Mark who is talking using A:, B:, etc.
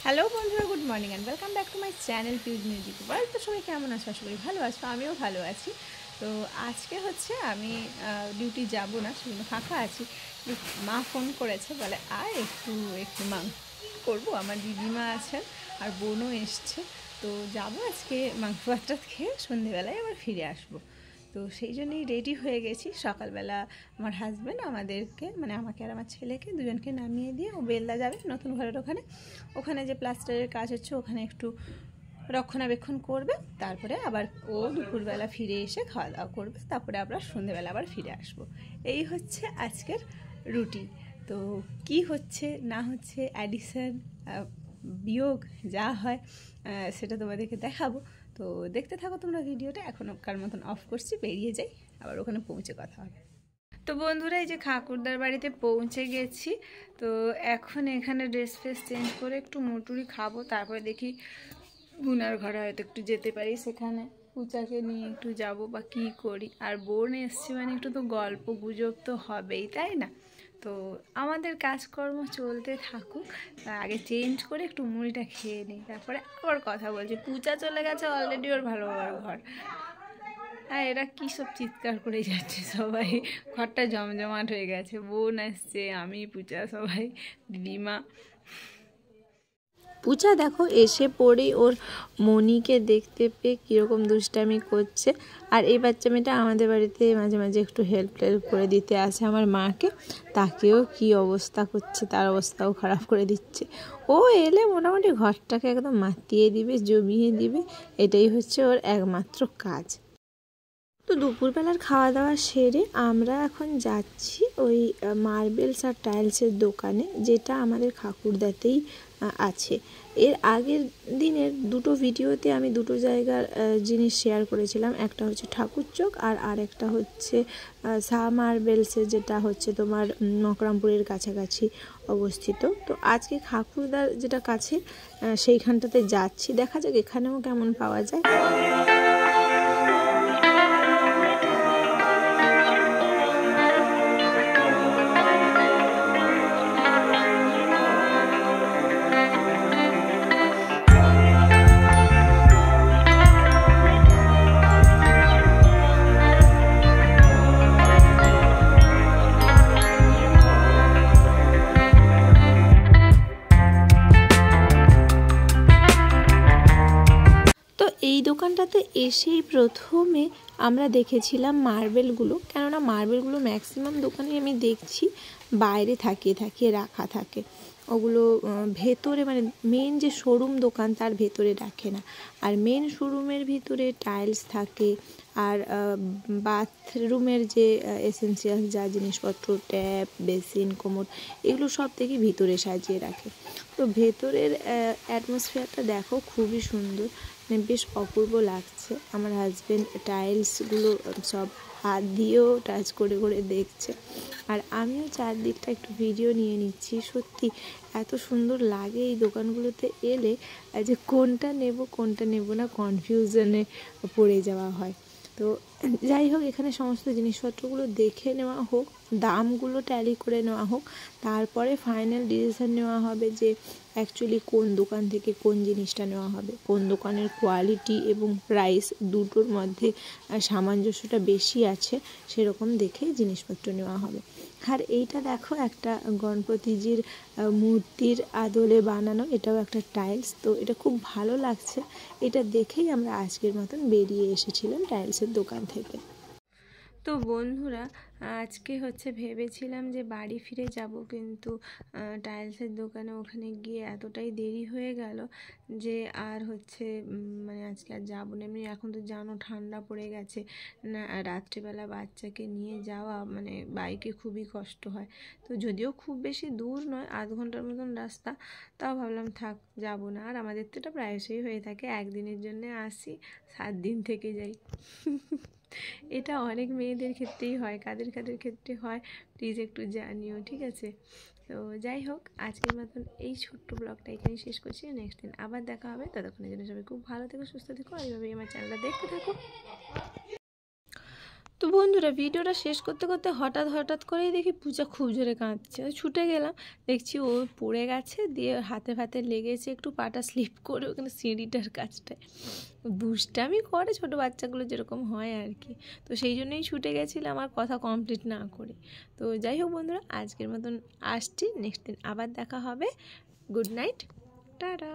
A: Hello বন্ধুরা, good morning and welcome back to my channel Piu's music world. তো সবাই কেমন আছো? আশা করি ভালো আছো, আমিও ভালো আছি। তো আজকে হচ্ছে আমি ডিউটি যাব না, সেজন্য ফাঁকা আছি। মা ফোন করেছে, বলে আয় একটু মাংস করবো। আমার দিদিমা আছেন আর বোনও এসছে, তো যাবো আজকে মাংস ভাতটা খেয়ে সন্ধেবেলায় আবার ফিরে আসবো। তো সেই জন্যই রেডি হয়ে গেছি। সকালবেলা আমার হাজব্যান্ড আমাদেরকে, মানে আমাকে আর আমার ছেলেকে দুজনকে নামিয়ে দিয়ে ও বেলদা যাবে নতুন ঘরের ওখানে যে প্লাস্টারের কাজ হচ্ছে ওখানে একটু রক্ষণাবেক্ষণ করবে। তারপরে আবার ও দুপুরবেলা ফিরে এসে খাওয়া দাওয়া করবে, তারপরে আমরা সন্ধেবেলা আবার ফিরে আসব। এই হচ্ছে আজকের রুটিন। তো কি হচ্ছে না হচ্ছে, অ্যাডিশন বিয়োগ যা হয় সেটা তোমাদেরকে দেখাবো। তো দেখতে থাকো তোমরা ভিডিওটা। এখনকার মতন অফ করছি, বেরিয়ে যাই, আবার ওখানে পৌঁছে কথা হবে। তো বন্ধুরা, এই যে ঠাকুরদার বাড়িতে পৌঁছে গেছি। তো এখন এখানে ড্রেস ফ্রেস চেঞ্জ করে একটু মুটুরি খাবো, তারপরে দেখি গুনার ঘরে হয়তো একটু যেতে পারি, সেখানে পূজাকে নিয়ে একটু যাব বা কী করি। আর বোন এসছে মানে একটু তো গল্প গুজব তো হবেই, তাই না? তো আমাদের কাজকর্ম চলতে থাকুক, আগে চেঞ্জ করে একটু মুড়িটা খেয়ে নিই, তারপরে আবার কথা বলছি। পূজা চলে গেছে অলরেডি ওর ভালো বাবার ঘর। আর এরা কী সব চিৎকার করে যাচ্ছে সবাই, ঘরটা জমজমাট হয়ে গেছে। বোন আসছে, আমি, পূজা, সবাই, দিদিমা। পূজা দেখো এসে পড়েই ওর মনিকে দেখতে পেয়ে কীরকম দুষ্টামি করছে। আর এই বাচ্চা মেয়েটা আমাদের বাড়িতে মাঝে মাঝে একটু হেল্প করে দিতে আসে আমার মাকে। তাকেও কি অবস্থা করছে, তার অবস্থাও খারাপ করে দিচ্ছে। ও এলে মোটামুটি ঘরটাকে একদম মাতিয়ে দিবে, জমিয়ে দিবে, এটাই হচ্ছে ওর একমাত্র কাজ। তো দুপুরবেলার খাওয়া দাওয়া সেরে আমরা এখন যাচ্ছি ওই মার্বেলস আর টাইলসের দোকানে, যেটা আমাদের ঠাকুরদাতেই আছে। এর আগের দিনের দুটো ভিডিওতে আমি দুটো জায়গার জিনিস শেয়ার করেছিলাম, একটা হচ্ছে ঠাকুরচক আর একটা হচ্ছে শাহ মার্বেলসের, যেটা হচ্ছে তোমার মকরামপুরের কাছাকাছি অবস্থিত। তো আজকে ঠাকুরদার যেটা কাছে সেইখানটাতে যাচ্ছি, দেখা যাক এখানেও কেমন পাওয়া যায়। এই দোকানটাতে এসেই প্রথমে আমরা দেখেছিলাম মার্বেলগুলো, কেননা মার্বেলগুলো ম্যাক্সিমাম দোকানে আমি দেখছি বাইরে থাকিয়ে রাখা থাকে। ওগুলো ভেতরে, মানে মেন যে শোরুম দোকান তার ভেতরে রাখে না। আর মেন শোরুমের ভিতরে টাইলস থাকে, আর বাথরুমের যে এসেন্সিয়াল যা জিনিসপত্র, ট্যাপ, বেসিন, কোমোড, এগুলো সব থেকে ভিতরে সাজিয়ে রাখে। তো ভেতরের অ্যাটমসফিয়ারটা দেখো, খুবই সুন্দর, মানে বেশ অপূর্ব লাগছে। আমার হাজব্যান্ড টাইলসগুলো সব হাত দিয়েও টাচ করে করে দেখছে, আর আমিও চারদিকটা একটু ভিডিও নিয়ে নিচ্ছি। সত্যি এত সুন্দর লাগে এই দোকানগুলোতে এলে, যে কোনটা নেব না কনফিউশনে পড়ে যাওয়া হয়। তো যাই হোক, এখানে সমস্ত জিনিসপত্রগুলো দেখে নেওয়া হোক, দামগুলো ট্যালি করে নেওয়া হোক, তারপরে ফাইনাল ডিসিশন নেওয়া হবে যে অ্যাকচুয়ালি কোন দোকান থেকে কোন জিনিসটা নেওয়া হবে, কোন দোকানের কোয়ালিটি এবং প্রাইস দুটোর মধ্যে সামঞ্জস্যটা বেশি আছে সেরকম দেখে জিনিসপত্র নেওয়া হবে। আর এইটা দেখো, একটা গণপতিজির মূর্তির আদলে বানানো, এটাও একটা টাইলস। তো এটা খুব ভালো লাগছে, এটা দেখেই আমরা আজকের মতন বেরিয়ে এসেছিলাম টাইলসের দোকান থেকে। তো বন্ধুরা, আজকে হচ্ছে ভেবেছিলাম যে বাড়ি ফিরে যাব, কিন্তু টাইলসের দোকানে ওখানে গিয়ে এতটাই দেরি হয়ে গেল যে আর হচ্ছে মানে আজকে আর যাবো না। এমনি এখন তো জানো ঠান্ডা পড়ে গেছে না, রাত্রিবেলা বাচ্চাকে নিয়ে যাওয়া মানে বাইকে খুবই কষ্ট হয়। তো যদিও খুব বেশি দূর নয়, আধ ঘন্টার মতন রাস্তা, তাও ভাবলাম থাক, যাবো না। আর আমাদের তো এটা প্রায়শই হয়ে থাকে, একদিনের জন্যে আসি, 7 দিন থেকে যাই। এটা অনেক মেয়েদের ক্ষেত্রেই হয়, কাদের ক্ষেত্রে হয় প্লিজ একটু জানিও, ঠিক আছে? তো যাই হোক, আজকের মতন এই ছোট্ট ব্লগটা এখানেই শেষ করছি। নেক্সট দিন আবার দেখা হবে, ততক্ষণের জন্য সবাই খুব ভালো থেকো, সুস্থ থেকো, এইভাবেই আমার চ্যানেলটা দেখতে থাকো। তো বন্ধুরা ভিডিওটা শেষ করতে করতে হঠাৎ করেই দেখি পূজা খুব জোরে কাঁদছে। ছুটে গেলাম, দেখছি ও পড়ে গেছে, দিয়ে হাতে ফাতে লেগেছে, একটু পাটা স্লিপ করে ওখানে সিঁড়িটার কাছটায় দুষ্টামি করে ছোটো বাচ্চাগুলো যেরকম হয় আর কি। তো সেই জন্যই ছুটে গেছিলাম আমার কথা কমপ্লিট না করে। তো যাই হোক বন্ধুরা, আজকের মতন আসছি, নেক্সট দিন আবার দেখা হবে। Good night, tata.